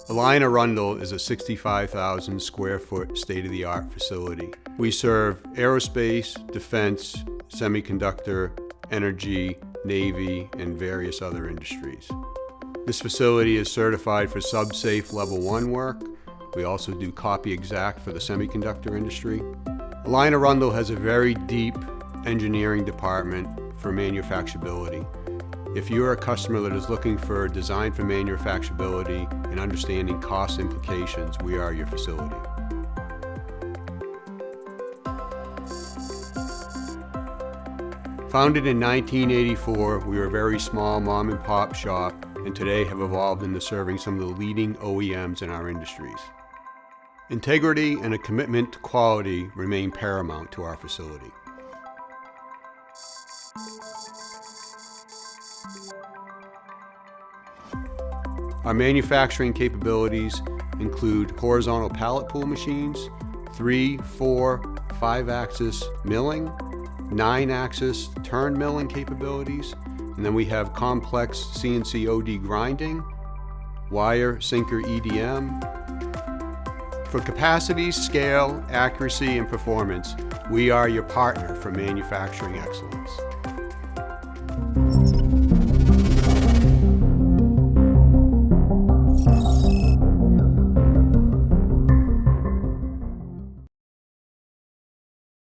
Alion Arundel is a 65,000 square foot state-of-the-art facility. We serve aerospace, defense, semiconductor, energy, Navy, and various other industries. This facility is certified for SubSafe Level 1 work. We also do Copy Exact for the semiconductor industry. Alion Arundel has a very deep engineering department for manufacturability. If you're a customer that is looking for design for manufacturability and understanding cost implications, we are your facility. Founded in 1984, we were a very small mom and pop shop, and today have evolved into serving some of the leading OEMs in our industries. Integrity and a commitment to quality remain paramount to our facility. Our manufacturing capabilities include horizontal pallet pool machines, 3, 4, 5-axis milling, 9-axis turn milling capabilities, and then we have complex CNC OD grinding, wire sinker EDM. For capacity, scale, accuracy, and performance, we are your partner for manufacturing excellence.